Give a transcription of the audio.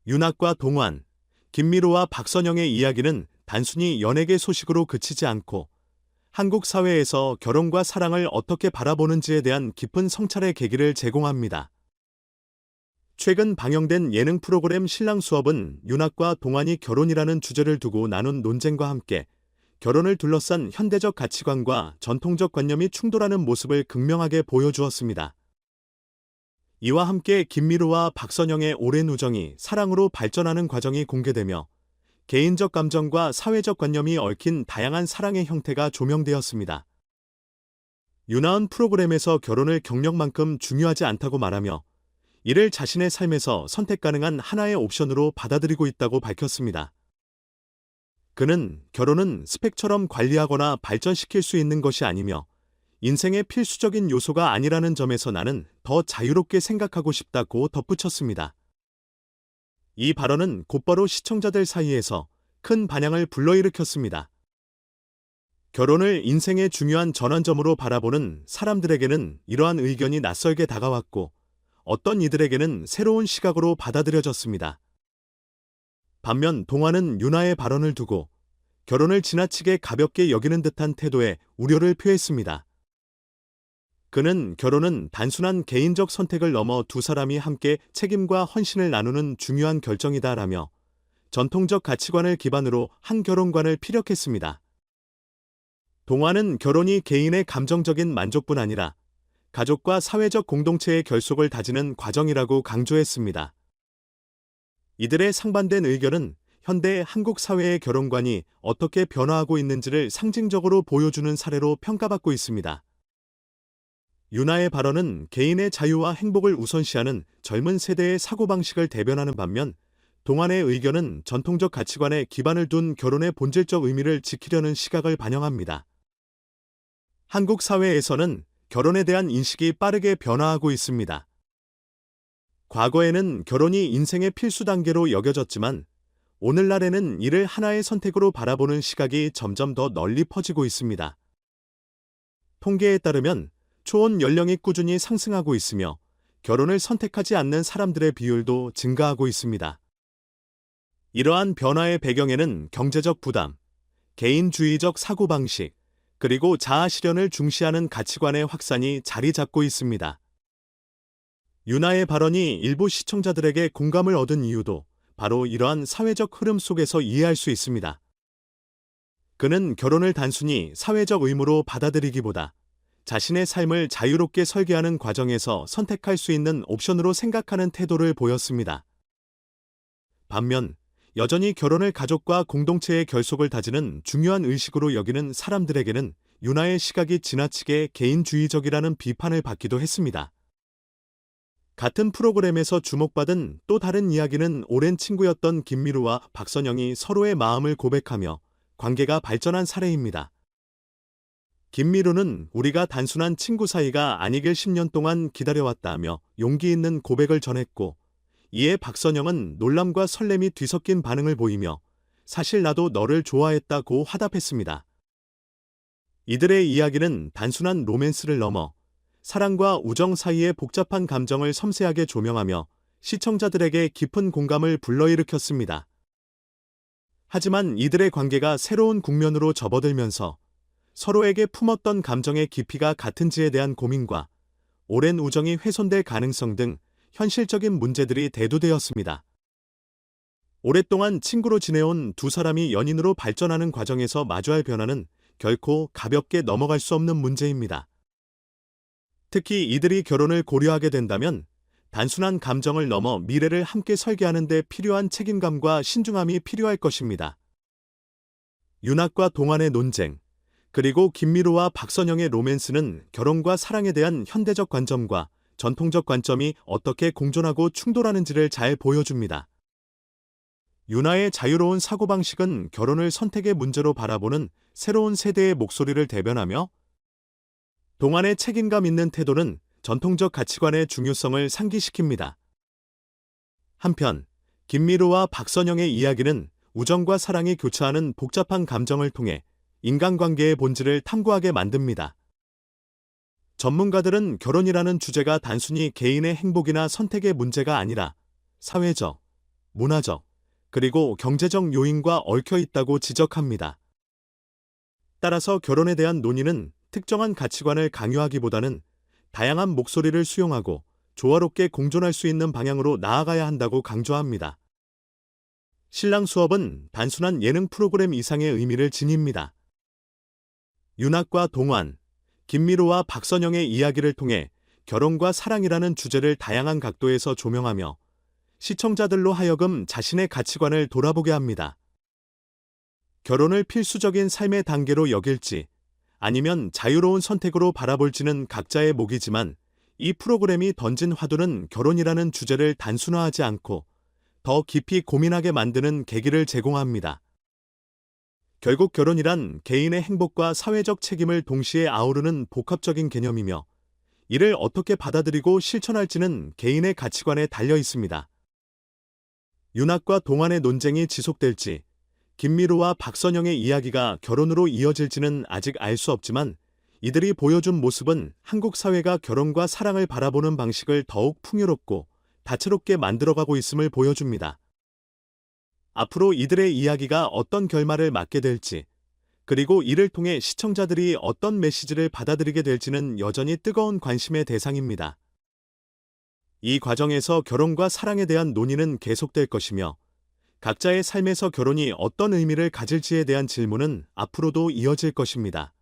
윤학과 동환, 김미로와 박선영의 이야기는 단순히 연예계 소식으로 그치지 않고 한국 사회에서 결혼과 사랑을 어떻게 바라보는지에 대한 깊은 성찰의 계기를 제공합니다. 최근 방영된 예능 프로그램 신랑 수업은 윤학과 동환이 결혼이라는 주제를 두고 나눈 논쟁과 함께 결혼을 둘러싼 현대적 가치관과 전통적 관념이 충돌하는 모습을 극명하게 보여주었습니다. 이와 함께 김미로와 박선영의 오랜 우정이 사랑으로 발전하는 과정이 공개되며 개인적 감정과 사회적 관념이 얽힌 다양한 사랑의 형태가 조명되었습니다. 윤하은 프로그램에서 결혼을 경력만큼 중요하지 않다고 말하며 이를 자신의 삶에서 선택 가능한 하나의 옵션으로 받아들이고 있다고 밝혔습니다. 그는 결혼은 스펙처럼 관리하거나 발전시킬 수 있는 것이 아니며 인생의 필수적인 요소가 아니라는 점에서 나는 더 자유롭게 생각하고 싶다고 덧붙였습니다. 이 발언은 곧바로 시청자들 사이에서 큰 반향을 불러일으켰습니다. 결혼을 인생의 중요한 전환점으로 바라보는 사람들에게는 이러한 의견이 낯설게 다가왔고 어떤 이들에게는 새로운 시각으로 받아들여졌습니다. 반면 동환은 윤하의 발언을 두고 결혼을 지나치게 가볍게 여기는 듯한 태도에 우려를 표했습니다. 그는 결혼은 단순한 개인적 선택을 넘어 두 사람이 함께 책임과 헌신을 나누는 중요한 결정이다라며 전통적 가치관을 기반으로 한 결혼관을 피력했습니다. 동환은 결혼이 개인의 감정적인 만족뿐 아니라 가족과 사회적 공동체의 결속을 다지는 과정이라고 강조했습니다. 이들의 상반된 의견은 현대 한국 사회의 결혼관이 어떻게 변화하고 있는지를 상징적으로 보여주는 사례로 평가받고 있습니다. 윤하의 발언은 개인의 자유와 행복을 우선시하는 젊은 세대의 사고방식을 대변하는 반면 동환의 의견은 전통적 가치관에 기반을 둔 결혼의 본질적 의미를 지키려는 시각을 반영합니다. 한국 사회에서는 결혼에 대한 인식이 빠르게 변화하고 있습니다. 과거에는 결혼이 인생의 필수 단계로 여겨졌지만 오늘날에는 이를 하나의 선택으로 바라보는 시각이 점점 더 널리 퍼지고 있습니다. 통계에 따르면 초혼 연령이 꾸준히 상승하고 있으며 결혼을 선택하지 않는 사람들의 비율도 증가하고 있습니다. 이러한 변화의 배경에는 경제적 부담, 개인주의적 사고방식, 그리고 자아 실현을 중시하는 가치관의 확산이 자리 잡고 있습니다. 윤하의 발언이 일부 시청자들에게 공감을 얻은 이유도 바로 이러한 사회적 흐름 속에서 이해할 수 있습니다. 그는 결혼을 단순히 사회적 의무로 받아들이기보다 자신의 삶을 자유롭게 설계하는 과정에서 선택할 수 있는 옵션으로 생각하는 태도를 보였습니다. 반면 여전히 결혼을 가족과 공동체의 결속을 다지는 중요한 의식으로 여기는 사람들에게는 윤하의 시각이 지나치게 개인주의적이라는 비판을 받기도 했습니다. 같은 프로그램에서 주목받은 또 다른 이야기는 오랜 친구였던 김미로와 박선영이 서로의 마음을 고백하며 관계가 발전한 사례입니다. 김미로는 우리가 단순한 친구 사이가 아니길 10년 동안 기다려왔다며 용기 있는 고백을 전했고 이에 박선영은 놀람과 설렘이 뒤섞인 반응을 보이며 사실 나도 너를 좋아했다고 화답했습니다. 이들의 이야기는 단순한 로맨스를 넘어 사랑과 우정 사이의 복잡한 감정을 섬세하게 조명하며 시청자들에게 깊은 공감을 불러일으켰습니다. 하지만 이들의 관계가 새로운 국면으로 접어들면서 서로에게 품었던 감정의 깊이가 같은지에 대한 고민과 오랜 우정이 훼손될 가능성 등 현실적인 문제들이 대두되었습니다. 오랫동안 친구로 지내온 두 사람이 연인으로 발전하는 과정에서 마주할 변화는 결코 가볍게 넘어갈 수 없는 문제입니다. 특히 이들이 결혼을 고려하게 된다면 단순한 감정을 넘어 미래를 함께 설계하는 데 필요한 책임감과 신중함이 필요할 것입니다. 윤학과 동환의 논쟁, 그리고 김미로와 박선영의 로맨스는 결혼과 사랑에 대한 현대적 관점과 전통적 관점이 어떻게 공존하고 충돌하는지를 잘 보여줍니다. 윤하의 자유로운 사고방식은 결혼을 선택의 문제로 바라보는 새로운 세대의 목소리를 대변하며 동환의 책임감 있는 태도는 전통적 가치관의 중요성을 상기시킵니다. 한편 김미로와 박선영의 이야기는 우정과 사랑이 교차하는 복잡한 감정을 통해 인간관계의 본질을 탐구하게 만듭니다. 전문가들은 결혼이라는 주제가 단순히 개인의 행복이나 선택의 문제가 아니라 사회적, 문화적, 그리고 경제적 요인과 얽혀 있다고 지적합니다. 따라서 결혼에 대한 논의는 특정한 가치관을 강요하기보다는 다양한 목소리를 수용하고 조화롭게 공존할 수 있는 방향으로 나아가야 한다고 강조합니다. 신랑 수업은 단순한 예능 프로그램 이상의 의미를 지닙니다. 윤학과 동환, 김미로와 박선영의 이야기를 통해 결혼과 사랑이라는 주제를 다양한 각도에서 조명하며 시청자들로 하여금 자신의 가치관을 돌아보게 합니다. 결혼을 필수적인 삶의 단계로 여길지 아니면 자유로운 선택으로 바라볼지는 각자의 몫이지만 이 프로그램이 던진 화두는 결혼이라는 주제를 단순화하지 않고 더 깊이 고민하게 만드는 계기를 제공합니다. 결국 결혼이란 개인의 행복과 사회적 책임을 동시에 아우르는 복합적인 개념이며 이를 어떻게 받아들이고 실천할지는 개인의 가치관에 달려 있습니다. 윤학과 동환의 논쟁이 지속될지 김미로와 박선영의 이야기가 결혼으로 이어질지는 아직 알 수 없지만 이들이 보여준 모습은 한국 사회가 결혼과 사랑을 바라보는 방식을 더욱 풍요롭고 다채롭게 만들어가고 있음을 보여줍니다. 앞으로 이들의 이야기가 어떤 결말을 맞게 될지, 그리고 이를 통해 시청자들이 어떤 메시지를 받아들이게 될지는 여전히 뜨거운 관심의 대상입니다. 이 과정에서 결혼과 사랑에 대한 논의는 계속될 것이며, 각자의 삶에서 결혼이 어떤 의미를 가질지에 대한 질문은 앞으로도 이어질 것입니다.